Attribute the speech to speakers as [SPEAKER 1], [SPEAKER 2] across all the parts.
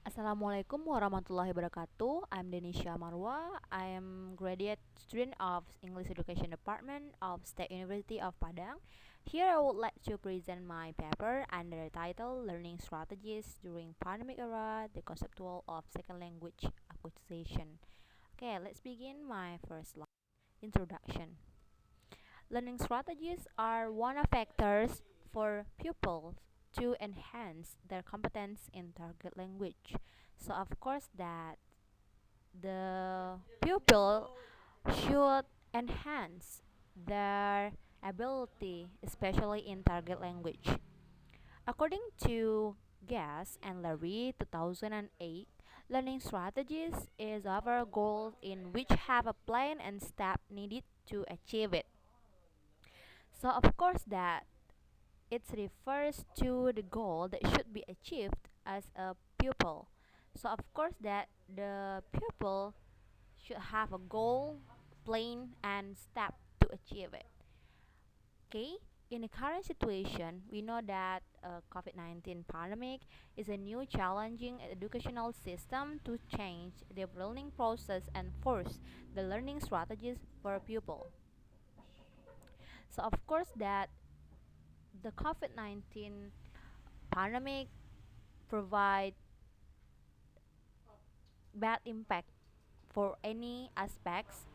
[SPEAKER 1] Assalamualaikum warahmatullahi wabarakatuh. I'm Denisha Marwa. I am graduate student of English Education Department of State University of Padang. Here I would like to present my paper under the title Learning Strategies During Pandemic Era: The Conceptual of Second Language Acquisition. Okay, let's begin my first slide. Introduction. Learning strategies are one of factors for pupils to enhance their competence in target language. So of course that the pupil should enhance their ability, especially in target language. According to Gass and Larry 2008, learning strategies is our goal in which have a plan and step needed to achieve it. So of course that it refers to the goal that should be achieved as a pupil. So of course that the pupil should have a goal, plan and step to achieve it. Okay? In the current situation, we know that COVID-19 pandemic is a new challenging educational system to change the learning process and force the learning strategies for pupil. So of course that the COVID-19 pandemic provide bad impact for any aspects,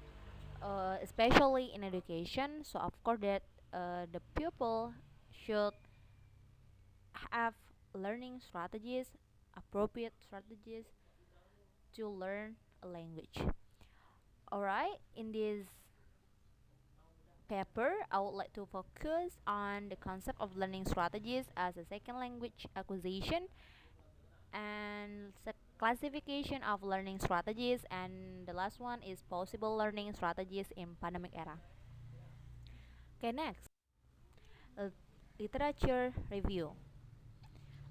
[SPEAKER 1] especially in education. So of course that the pupil should have learning strategies, appropriate strategies to learn a language. Alright, in this paper, I would like to focus on the concept of learning strategies as a second language acquisition and classification of learning strategies, and the last one is possible learning strategies in pandemic era. Okay, next, uh, literature review.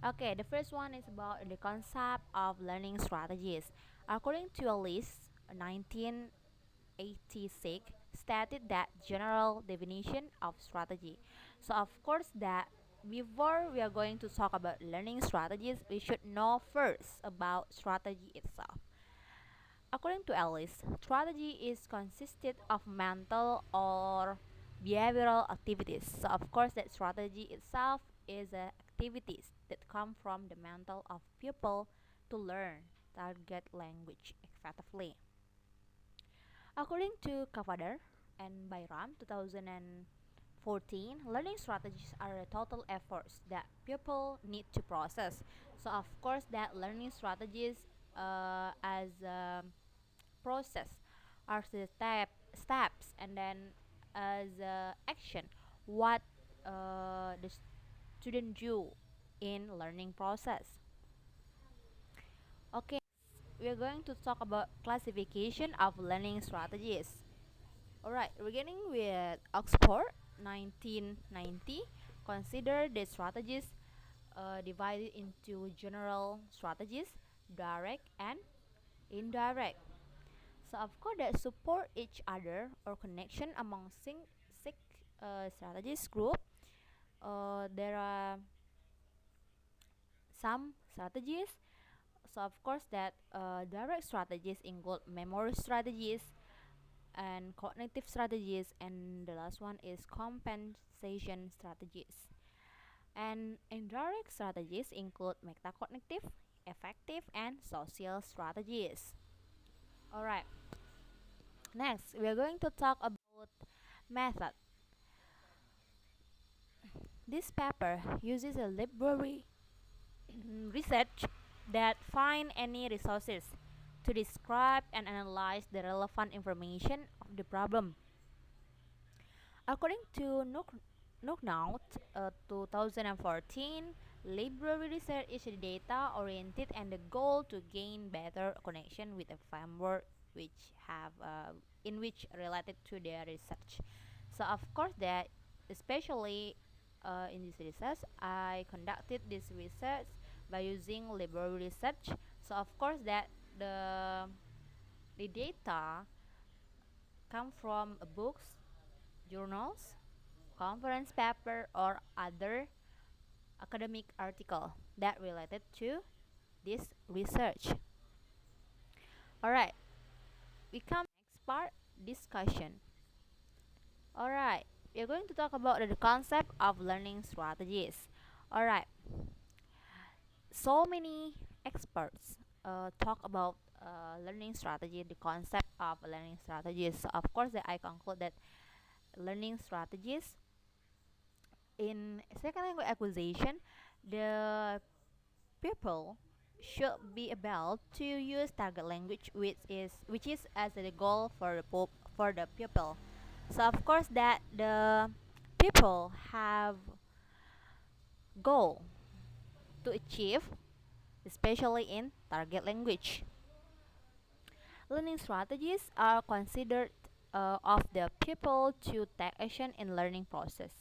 [SPEAKER 1] Okay, the first one is about the concept of learning strategies. According to a list 1986 stated that general definition of strategy. So of course that before we are going to talk about learning strategies, we should know first about strategy itself. According to Alice, strategy is consisted of mental or behavioral activities. So of course that strategy itself is activities that come from the mental of pupil to learn target language effectively. According to Kavader and Bayram 2014, learning strategies are total efforts that people need to process. So of course that learning strategies as process are the steps and then as action what the student do in learning process. Okay, we are going to talk about classification of learning strategies. Alright, beginning with Oxford 1990, consider the strategies divided into general strategies, direct and indirect. So of course that support each other or connection among six strategies group. There are some strategies. So of course that direct strategies include memory strategies and cognitive strategies, and the last one is compensation strategies. And indirect strategies include metacognitive, effective, and social strategies. Alright, next we are going to talk about method. This paper uses a library research that find any resources to describe and analyze the relevant information of the problem. According to Knocknout 2014, library research is data oriented and the goal to gain better connection with a framework which have in which related to their research. So of course that especially in this research, I conducted this research by using library research. So of course that the data come from books, journals, conference paper, or other academic article that related to this research. Alright, we come next part, discussion. Alright, we are going to talk about the concept of learning strategies. Alright, so many experts talk about learning strategy, the concept of learning strategies. So of course that I conclude that learning strategies in second language acquisition, the people should be able to use target language which is as the goal for for the pupil. So of course that the people have goal to achieve, especially in target language. Learning strategies are considered of the people to take action in learning process.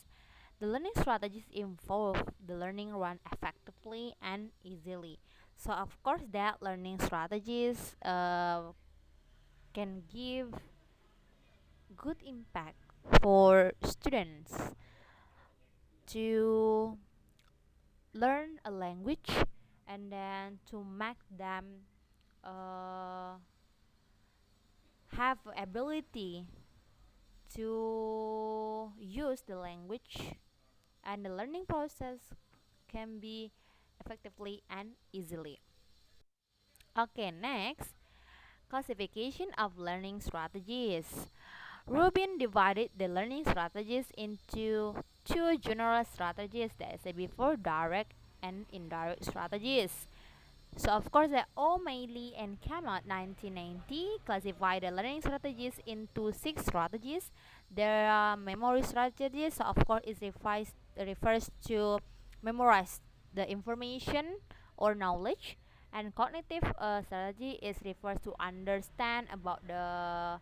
[SPEAKER 1] The learning strategies involve the learning run effectively and easily. So of course that learning strategies can give good impact for students to learn a language and then to make them have ability to use the language, and the learning process can be effectively and easily. Okay, next, classification of learning strategies. Rubin divided the learning strategies into two general strategies, that I said before, direct and indirect strategies. So of course that O'Malley and Cammott 1990 classified the learning strategies into 6 strategies. There are memory strategies, so of course it refers to memorize the information or knowledge, and cognitive strategy is refers to understand about the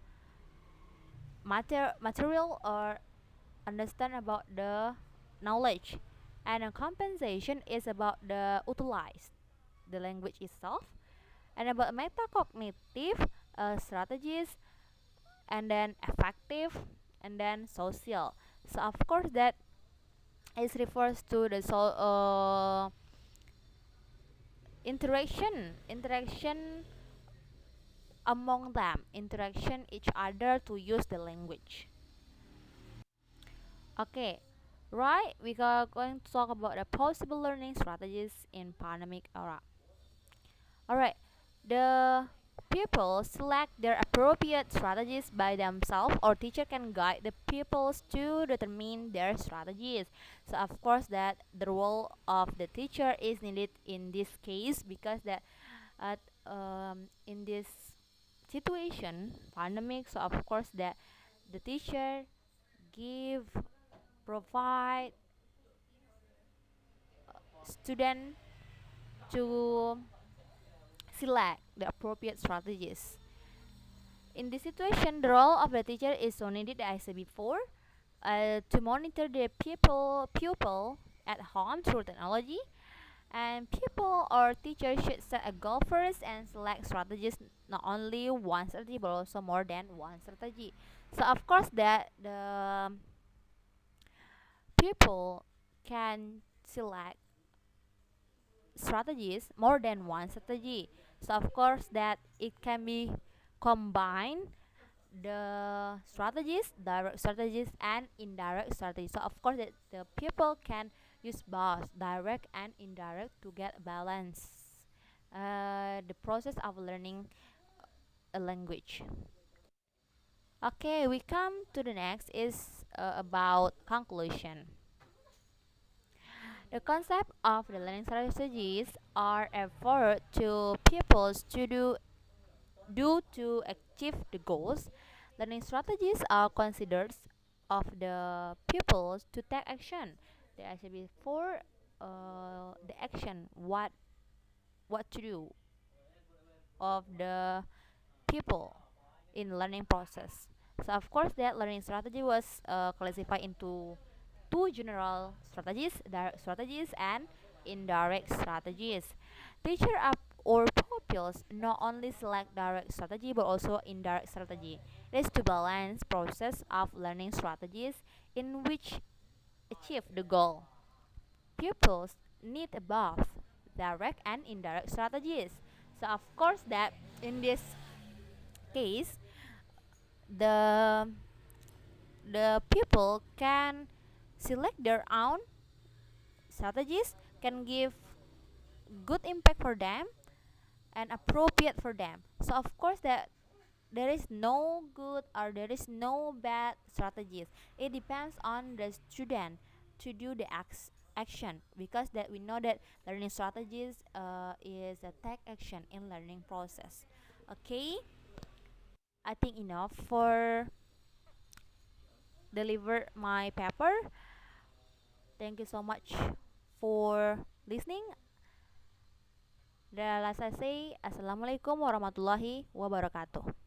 [SPEAKER 1] material or understand about the knowledge, and a compensation is about the utilize the language itself, and about metacognitive strategies, and then effective, and then social. So of course that is refers to the interaction among them, interaction each other to use the language. Okay, right, we are going to talk about the possible learning strategies in pandemic era. Alright, the pupils select their appropriate strategies by themselves, or teacher can guide the pupils to determine their strategies. So of course that the role of the teacher is needed in this case, because that at in this situation pandemic, so of course that the teacher give provide student to select the appropriate strategies. In this situation, the role of the teacher is so needed, as I said before, to monitor the pupil at home through technology. And pupil or teacher should set a goal first and select strategies, not only one strategy but also more than one strategy. So of course that the pupil can select strategies, more than one strategy. So of course that it can be combined, the strategies, direct strategies and indirect strategies. So of course that the people can use both direct and indirect to get balance the process of learning a language. Okay, we come to the next is about conclusion. The concept of the learning strategies are effort to pupils to do to achieve the goals. Learning strategies are considered of the pupils to take action. There is before the action, what to do of the pupil in learning process. So of course that learning strategy was classified into two general strategies, direct strategies and indirect strategies. Teacher up or pupils not only select direct strategy but also indirect strategy. It is to balance process of learning strategies in which achieve the goal. Pupils need both direct and indirect strategies. So of course that in this case, the people can select their own strategies, can give good impact for them and appropriate for them. So of course that there is no good or there is no bad strategies. It depends on the student to do the action, because that we know that learning strategies is a take action in learning process. Okay, I think enough for deliver my paper. Thank you so much for listening. Dan last I say, Assalamualaikum warahmatullahi wabarakatuh.